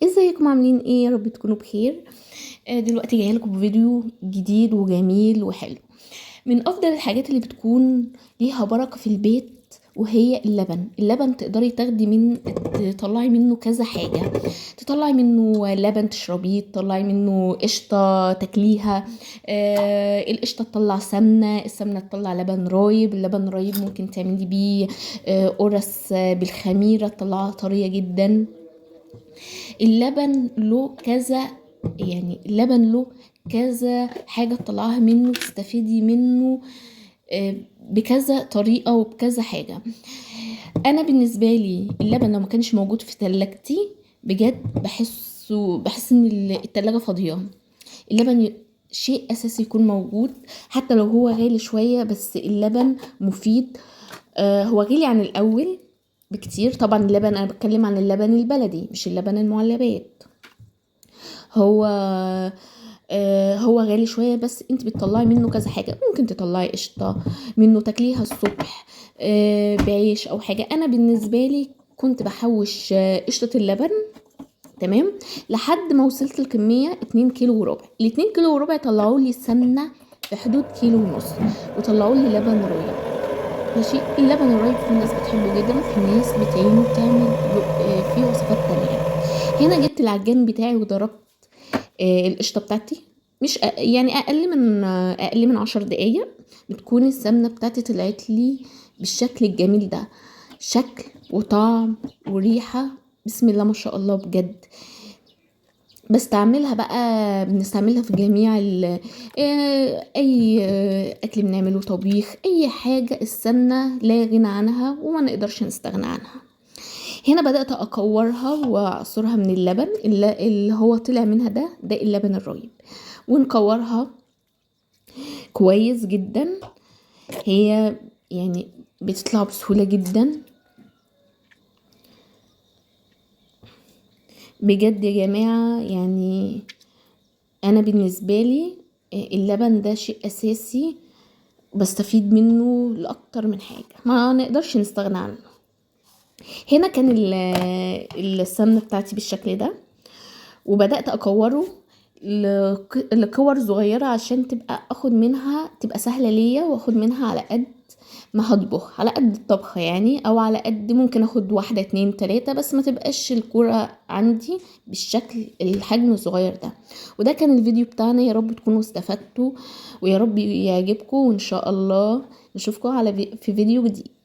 ازيكم عاملين ايه؟ يا رب تكونوا بخير. دلوقتي جايه لكم بفيديو جديد وجميل وحلو. من افضل الحاجات اللي بتكون ليها بركه في البيت وهي اللبن تقدري تاخدي من تطلعي منه كذا حاجه. تطلعي منه لبن تشربيه، تطلعي منه قشطه تاكليها. القشطه تطلع سمنه، السمنه تطلع لبن رايب، اللبن رايب ممكن تعملي بيه قرص بالخميره تطلعها طريه جدا. اللبن له كذا، يعني اللبن له كذا حاجة تطلعها منه، تستفيدي منه بكذا طريقة وبكذا حاجة. انا بالنسبة لي اللبن لو ما كانش موجود في تلاجتي بجد بحس ان التلاجة فاضية. اللبن شيء اساسي يكون موجود، حتى لو هو غالي شوية بس اللبن مفيد. هو غالي عن الاول بكتير طبعا. اللبن انا بتكلم عن اللبن البلدي مش اللبن المعلبات. هو هو غالي شوية بس انت بتطلعي منه كذا حاجة. ممكن تطلعي قشطة منه تاكليها الصبح بعيش او حاجة. انا بالنسبة لي كنت بحوش قشطة اللبن، تمام، لحد ما وصلت الكمية 2 كيلو وربع. ال2 كيلو وربع طلعوا لي سمنة في حدود كيلو ونص، وطلعوا لي لبن رايب. ماشي، اللبن الرايب في ناس بتحبه جدا وفي ناس بتعينه تعمل فيه وصفات تانية. هنا جبت العجان بتاعي وضربت القشطه بتاعتي. مش يعني اقل من 10 دقايق بتكون السمنه بتاعتي طلعت لي بالشكل الجميل ده. شكل وطعم وريحه بسم الله ما شاء الله بجد. بنستعملها في جميع اي اكل بنعمله، طبيخ، اي حاجه السمنه لا غنى عنها وما نقدرش نستغنى عنها. هنا بدأت أكورها وأعصرها من اللبن اللي هو طلع منها ده اللبن الرايب، ونكورها كويس جدا. هي يعني بتطلع بسهولة جدا بجد يا جماعة. يعني أنا بالنسبة لي اللبن ده شيء أساسي بستفيد منه لأكتر من حاجة، ما نقدرش نستغنى عنه. هنا كان السمنة بتاعتي بالشكل ده، وبدأت أكوره لكور صغيرة عشان تبقى سهلة ليا، واخد منها على قد ما هطبخ، على قد الطبخة يعني، او على قد ممكن اخد 1 2 3 بس ما تبقاش الكورة عندي بالشكل الحجم الصغير ده. وده كان الفيديو بتاعنا، يا رب تكونوا استفدتوا ويا رب يعجبكم، وان شاء الله نشوفكم في فيديو جديد.